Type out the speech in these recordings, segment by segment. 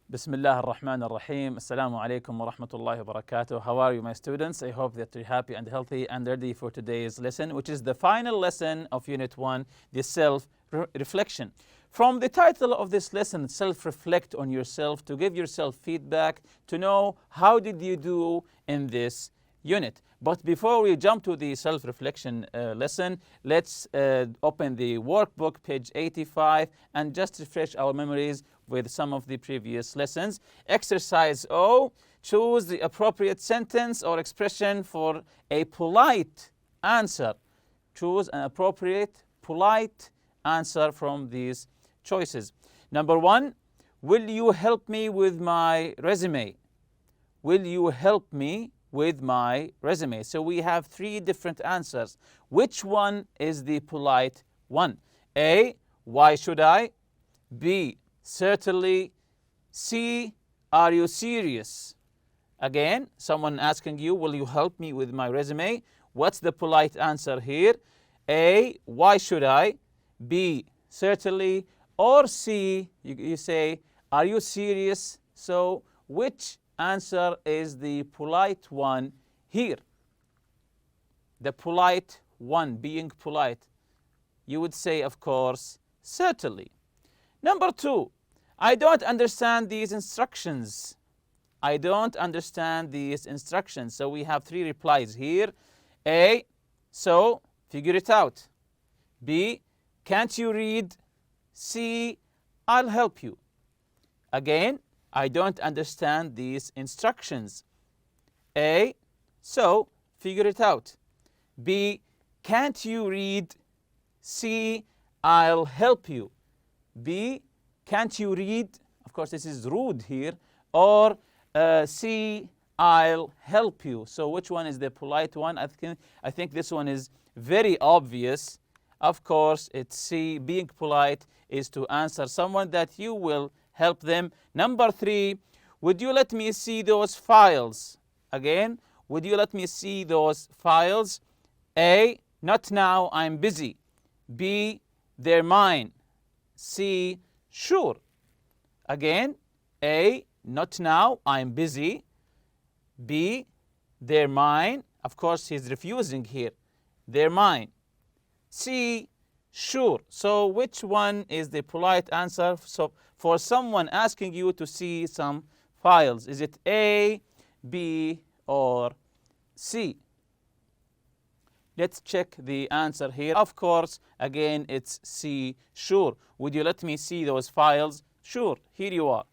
Bismillah ar-Rahman ar-Rahim. Assalamu alaikum wa rahmatullahi wa barakatuh. How are you, my students? I hope that you're happy and healthy and ready for today's lesson, which is the final lesson of Unit 1, the self-reflection. From the title of this lesson, self-reflect on yourself, to give yourself feedback, to know how did you do in this unit. But before we jump to the self-reflection lesson, let's open the workbook, page 85, and just refresh our memories with some of the previous lessons. Exercise O, choose the appropriate sentence or expression for a polite answer. Choose an appropriate, polite answer from these choices. Number 1, will you help me with my resume? Will you help me with my resume? So we have 3 different answers. Which one is the polite one? A, why should I? B, certainly. C, are you serious? Again, someone asking you, will you help me with my resume? What's the polite answer here? A, why should I? B, certainly. Or C, you say, are you serious? So which answer is the polite one here? The polite one, being polite. You would say, of course, certainly. Number 2, I don't understand these instructions. I don't understand these instructions. So we have 3 replies here. A, so figure it out. B, can't you read? C, I'll help you. Again, I don't understand these instructions. A, so figure it out. B, can't you read? C, I'll help you. B, can't you read? Of course, this is rude here. Or C, I'll help you. So which one is the polite one? I think this one is very obvious. Of course, it's C. Being polite is to answer someone that you will help them. Number 3, would you let me see those files? Again, would you let me see those files? A, not now, I'm busy. B, they're mine. C, sure. Again, A, not now, I'm busy. B, they're mine. Of course, he's refusing here. They're mine. C, sure. So which one is the polite answer? So for someone asking you to see some files, is it A, B, or C? Let's check the answer here. Of course, again, it's C, sure. Would you let me see those files? Sure, here you are.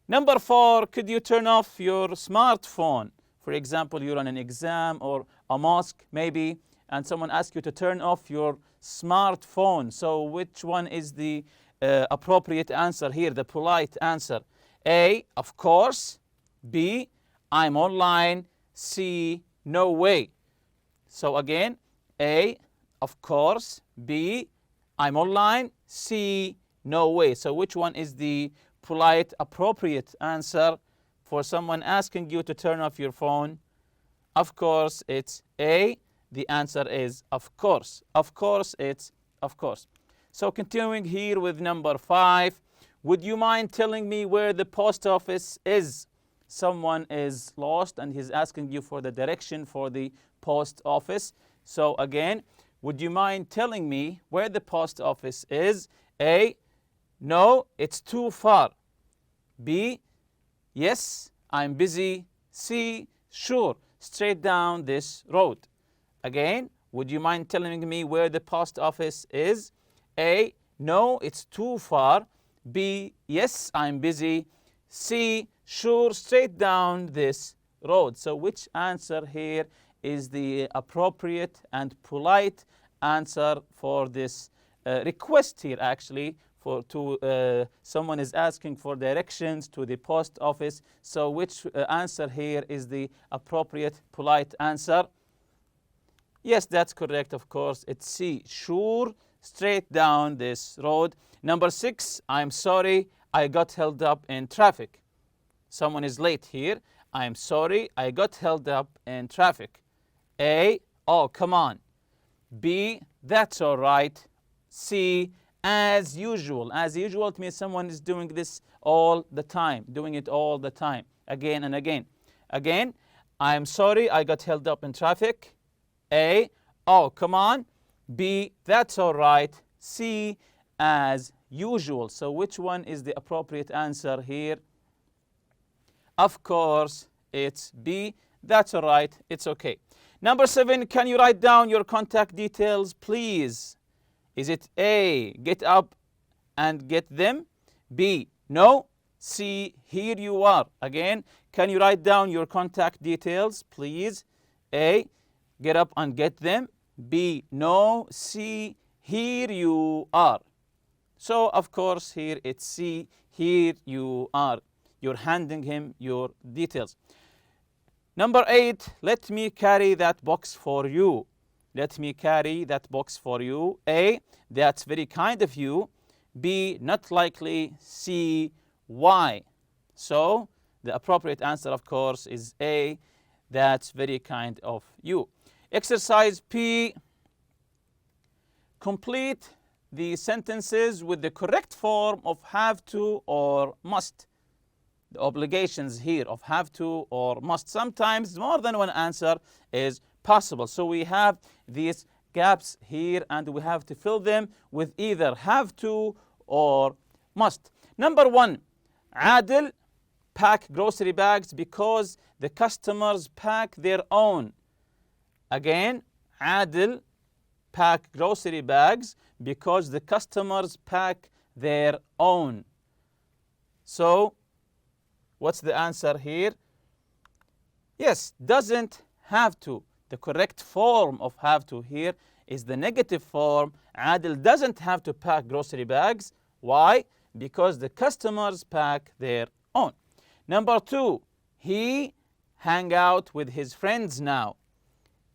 Number 4, could you turn off your smartphone? For example, you're on an exam or a mosque maybe, and someone asks you to turn off your smartphone. So which one is the appropriate answer here, the polite answer? A, of course. B, I'm online. C, no way. So again, A, of course. B, I'm online. C, no way. So which one is the polite, appropriate answer for someone asking you to turn off your phone? Of course, it's A. The answer is of course. Of course, it's of course. So continuing here with number 5, would you mind telling me where the post office is? Someone is lost and he's asking you for the direction for the post office. So again, would you mind telling me where the post office is? A, no, it's too far. B, yes, I'm busy. C, sure, straight down this road. Again, would you mind telling me where the post office is? A, no, it's too far. B, yes, I'm busy. C, sure, straight down this road. So which answer here is the appropriate and polite answer for this request here actually? Someone is asking for directions to the post office. So which answer here is the appropriate, polite answer? Yes, that's correct, of course. It's C, sure, straight down this road. Number 6, I'm sorry, I got held up in traffic. Someone is late here. I'm sorry, I got held up in traffic. A, oh, come on. B, that's all right. C, as usual. As usual, it means someone is doing this all the time, doing it all the time, again and again. Again, I'm sorry I got held up in traffic. A, oh, come on. B, that's all right. C, as usual. So which one is the appropriate answer here? Of course, it's B. That's all right. It's okay. Number 7, can you write down your contact details, please? Is it A, get up and get them? B, no. C, here you are. Again, can you write down your contact details, please? A, get up and get them. B, no. C, here you are. So, of course, here it's C, here you are. You're handing him your details. Number 8, let me carry that box for you. Let me carry that box for you. A, that's very kind of you. B, not likely. C, why? So, the appropriate answer, of course, is A, that's very kind of you. Exercise P, complete the sentences with the correct form of have to or must. The obligations here of have to or must. Sometimes more than one answer is possible. So we have these gaps here and we have to fill them with either have to or must. Number 1, Adil pack grocery bags because the customers pack their own. Again, Adil pack grocery bags because the customers pack their own. So, what's the answer here? Yes, doesn't have to. The correct form of have to here is the negative form. Adil doesn't have to pack grocery bags. Why? Because the customers pack their own. Number 2, he hang out with his friends now.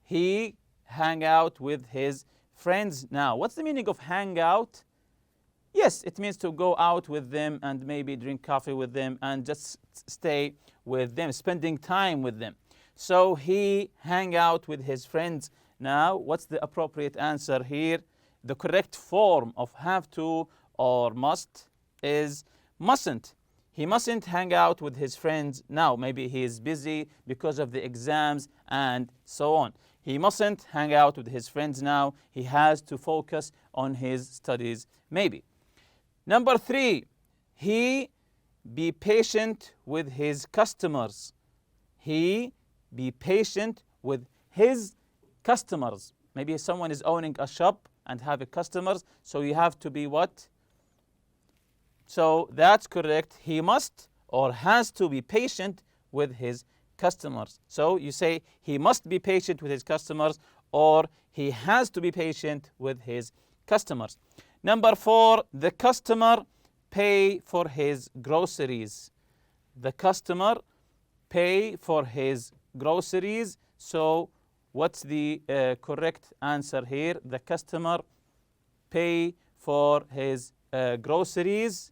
He hang out with his friends now. What's the meaning of hang out? Yes, it means to go out with them and maybe drink coffee with them and just stay with them, spending time with them. So he hang out with his friends now. What's the appropriate answer here? The correct form of have to or must is mustn't. He mustn't hang out with his friends now. Maybe he is busy because of the exams and so on. He mustn't hang out with his friends now. He has to focus on his studies maybe. Number 3, he be patient with his customers. He be patient with his customers. Maybe someone is owning a shop and have customers, so you have to be what? So that's correct. He must or has to be patient with his customers. So you say he must be patient with his customers or he has to be patient with his customers. Number 4, the customer pay for his groceries. The customer pay for his groceries. So what's the correct answer here? The customer pay for his groceries.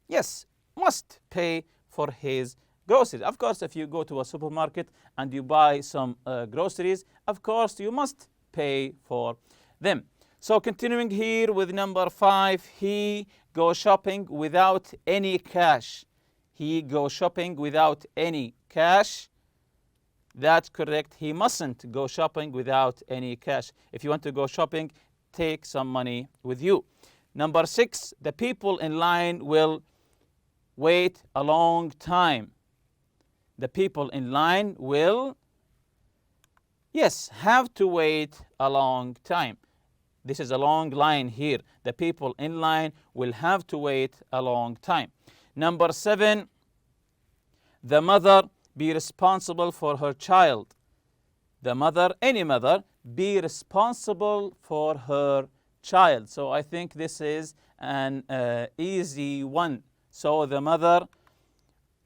Yes, must pay for his groceries. Of course, if you go to a supermarket and you buy some groceries, of course you must pay for them. So continuing here with number 5, he go shopping without any cash. He go shopping without any cash. That's correct. He mustn't go shopping without any cash. If you want to go shopping, take some money with you. Number 6, the people in line will wait a long time. The people in line will, yes, have to wait a long time. This is a long line here. The people in line will have to wait a long time. Number 7, the mother be responsible for her child. The mother, any mother, be responsible for her child. So I think this is an easy one. So the mother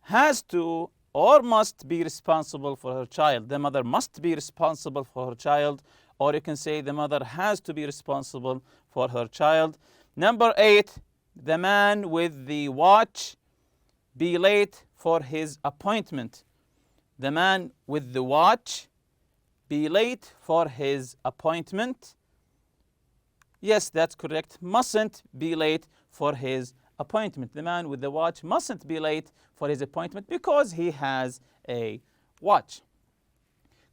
has to or must be responsible for her child. The mother must be responsible for her child, or you can say the mother has to be responsible for her child. Number 8, the man with the watch be late for his appointment. The man with the watch be late for his appointment. Yes, that's correct. Mustn't be late for his appointment. The man with the watch mustn't be late for his appointment because he has a watch.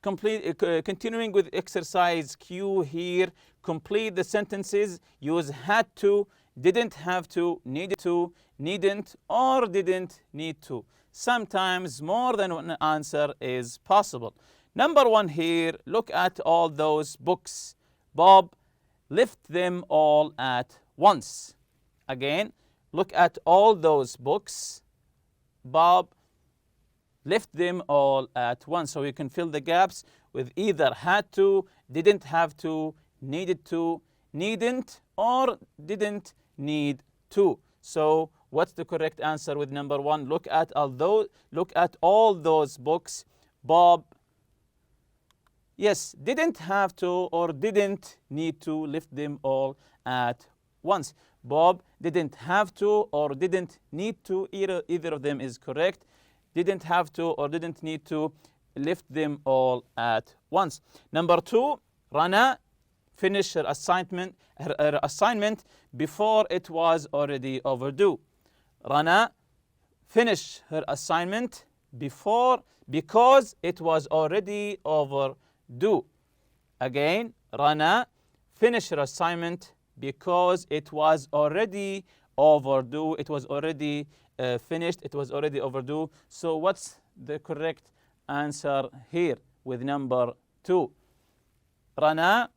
Continuing with exercise Q here, complete the sentences. Use had to, didn't have to, needed to, needn't, or didn't need to. Sometimes more than one answer is possible. Number 1 here, look at all those books. Bob left them all at once. Again, look at all those books. Bob left them all at once. So you can fill the gaps with either had to, didn't have to, needed to, needn't, or didn't need to. So what's the correct answer with number 1? Look at all those books. Bob, yes, didn't have to or didn't need to lift them all at once. Bob didn't have to or didn't need to. Either of them is correct. Didn't have to or didn't need to lift them all at once. Number 2, Rana finished her assignment before it was already overdue. Rana finished her assignment because it was already overdue. Again, Rana finished her assignment because it was already overdue. It was already finished. It was already overdue. So what's the correct answer here with number 2? Rana,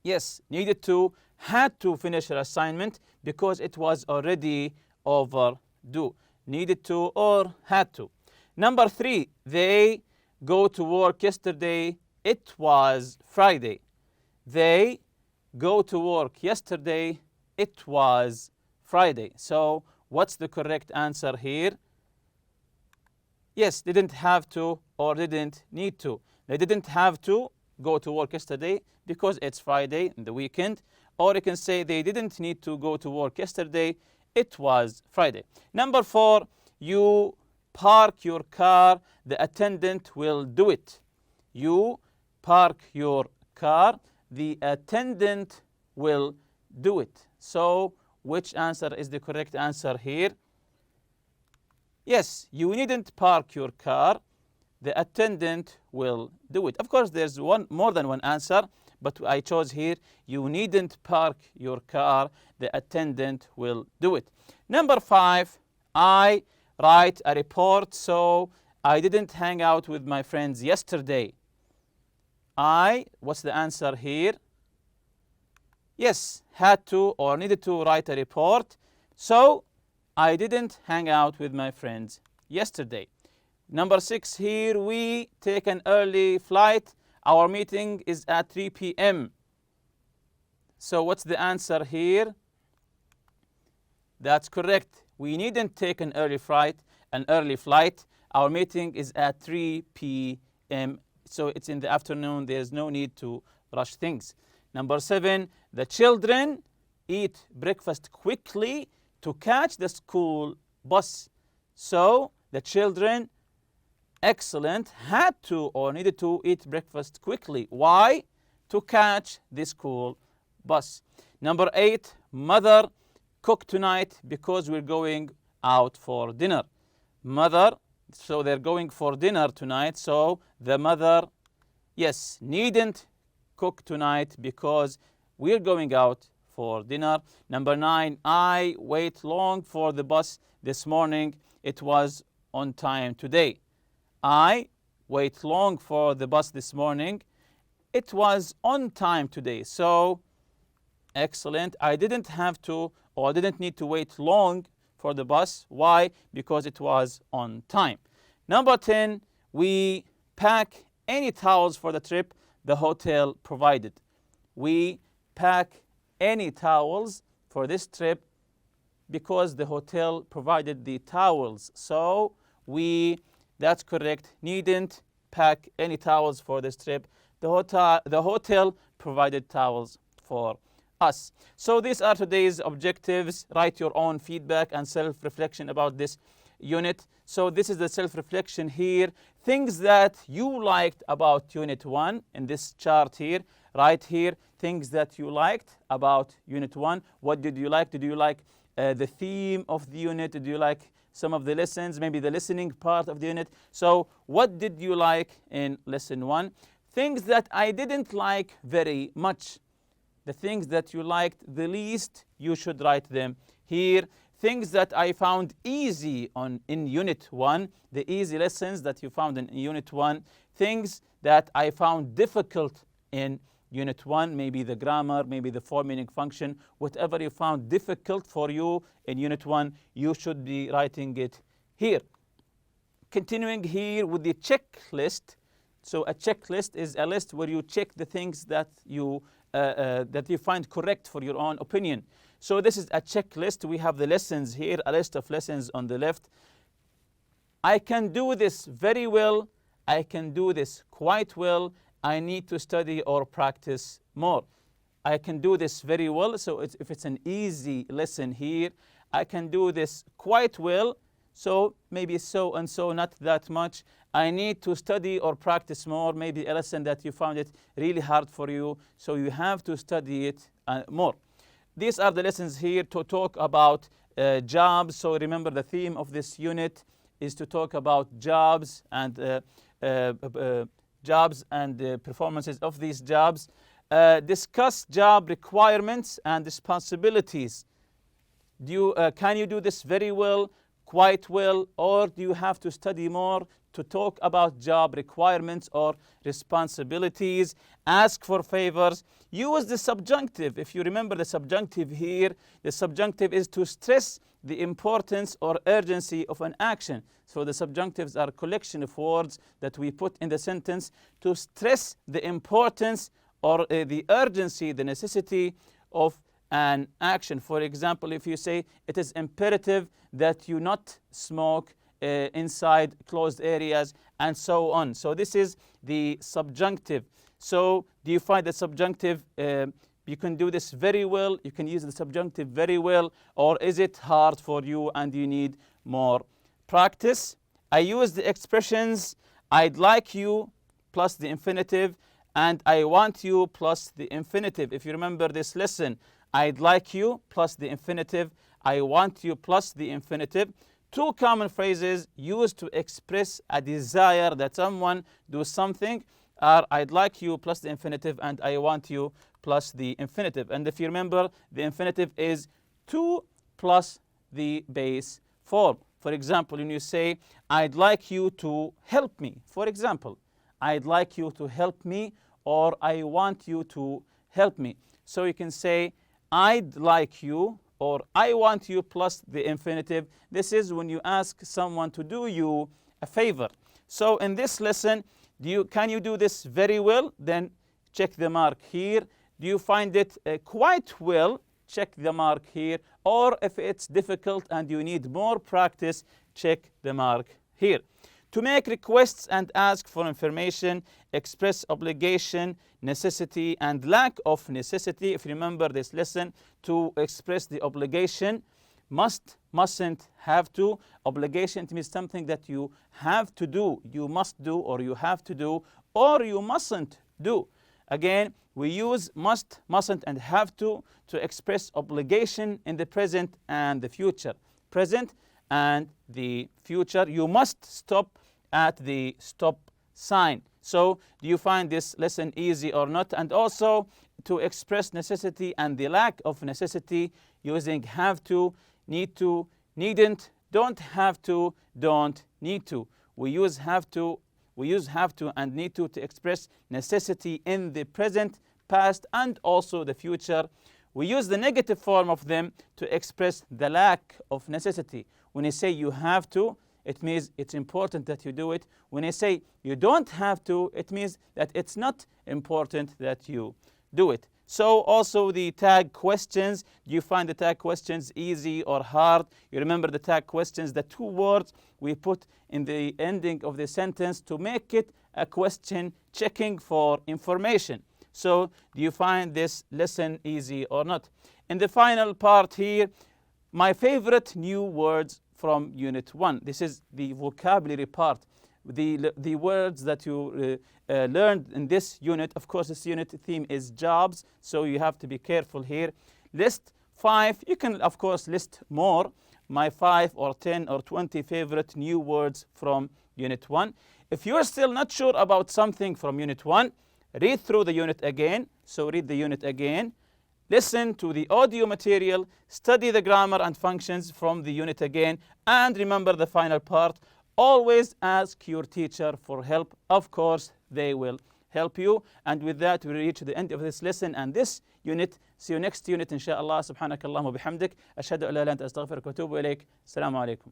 yes, needed to, had to finish her assignment because it was already overdue. Needed to or had to. Number 3, they go to work yesterday. It was Friday. They go to work yesterday. It was Friday. So what's the correct answer here? Yes, didn't have to or didn't need to. They didn't have to go to work yesterday because it's Friday in the weekend. Or you can say they didn't need to go to work yesterday. It was Friday. Number 4, you park your car. The attendant will do it. You park your car. The attendant will do it. So which answer is the correct answer here? Yes, you needn't park your car. The attendant will do it. Of course, there's more than one answer, but I chose here, you needn't park your car. The attendant will do it. Number 5, I write a report, so I didn't hang out with my friends yesterday. What's the answer here? Yes, had to or needed to write a report. So I didn't hang out with my friends yesterday. Number 6 here, we take an early flight. Our meeting is at 3 p.m. So what's the answer here? That's correct. We needn't take an early flight. Our meeting is at 3 p.m. So it's in the afternoon. There's no need to rush things. Number 7, the children eat breakfast quickly to catch the school bus. So the children, excellent, had to or needed to eat breakfast quickly. Why? To catch the school bus. Number 8, mother, cook tonight because we're going out for dinner. Mother, so they're going for dinner tonight. So the mother, yes, needn't cook tonight because we're going out for dinner. Number 9, I wait long for the bus this morning. It was on time today. I wait long for the bus this morning. It was on time today. So excellent. I didn't have to or didn't need to wait long for the bus. Why? Because it was on time. Number 10, we pack any towels for the trip the hotel provided. We pack any towels for this trip because the hotel provided the towels. So that's correct, needn't pack any towels for this trip. The hotel provided towels for us. So these are today's objectives. Write your own feedback and self-reflection about this unit. So this is the self-reflection here. Things that you liked about Unit 1 in this chart here. Right here, things that you liked about Unit 1. What did you like? Did you like the theme of the unit? Did you like some of the lessons? Maybe the listening part of the unit. So what did you like in Lesson 1? Things that I didn't like very much. The things that you liked the least, you should write them here. Things that I found easy in Unit 1, the easy lessons that you found in Unit 1. Things that I found difficult in Unit 1, maybe the grammar, maybe the form-meaning function. Whatever you found difficult for you in Unit 1, you should be writing it here. Continuing here with the checklist. So a checklist is a list where you check the things that you find correct for your own opinion. So this is a checklist. We have the lessons here, a list of lessons on the left. I can do this very well. I can do this quite well. I need to study or practice more. I can do this very well. So if it's an easy lesson here, I can do this quite well. So maybe so and so, not that much. I need to study or practice more. Maybe a lesson that you found it really hard for you. So you have to study it more. These are the lessons here to talk about jobs. So remember, the theme of this unit is to talk about jobs and performances of these jobs. Discuss job requirements and responsibilities. Can you do this very well, quite well, or do you have to study more to talk about job requirements or responsibilities? Ask for favors. Use the subjunctive. If you remember the subjunctive here, the subjunctive is to stress the importance or urgency of an action. So the subjunctives are a collection of words that we put in the sentence to stress the importance or the urgency, the necessity of an action. For example, if you say it is imperative that you not smoke inside closed areas, and so on. So this is the subjunctive. So do you find the subjunctive, you can do this very well, you can use the subjunctive very well, or is it hard for you and you need more practice? I use the expressions I'd like you plus the infinitive and I want you plus the infinitive. If you remember this lesson, I'd like you plus the infinitive, I want you plus the infinitive. Two common phrases used to express a desire that someone do something are I'd like you plus the infinitive and I want you plus the infinitive. And if you remember, the infinitive is to plus the base form. For example, when you say, I'd like you to help me. For example, I'd like you to help me, or I want you to help me. So you can say, I'd like you, or I want you plus the infinitive. This is when you ask someone to do you a favor. So in this lesson, can you do this very well? Then check the mark here. Do you find it quite well? Check the mark here. Or if it's difficult and you need more practice, check the mark here. To make requests and ask for information, express obligation, necessity, and lack of necessity. If you remember this lesson, to express the obligation, must, mustn't, have to. Obligation means something that you have to do. You must do, or you have to do, or you mustn't do. Again, we use must, mustn't, and have to express obligation in the present and the future. Present and the future. You must stop at the stop sign. So do you find this lesson easy or not? And also to express necessity and the lack of necessity using have to, need to, needn't, don't have to, don't need to. We use have to and need to express necessity in the present, past, and also the future. We use the negative form of them to express the lack of necessity. When you say you have to, it means it's important that you do it. When I say you don't have to, it means that it's not important that you do it. So also the tag questions. Do you find the tag questions easy or hard? You remember the tag questions, the two words we put in the ending of the sentence to make it a question checking for information. So do you find this lesson easy or not? In the final part here, my favorite new words from Unit 1. This is the vocabulary part. The words that you learned in this unit. Of course, this unit theme is jobs, so you have to be careful here. List 5. You can, of course, list more. My 5 or 10 or 20 favorite new words from Unit 1. If you're still not sure about something from Unit 1, read through the unit again. So read the unit again. Listen to the audio material. Study the grammar and functions from the unit again. And remember the final part. Always ask your teacher for help. Of course, they will help you. And with that, we reach the end of this lesson and this unit. See you next unit, inshallah. Subhanakallahumma bihamdik. Ashhadu an la ilaha illa anta astaghfiruka wa atubu ilayk. Assalamu alaikum.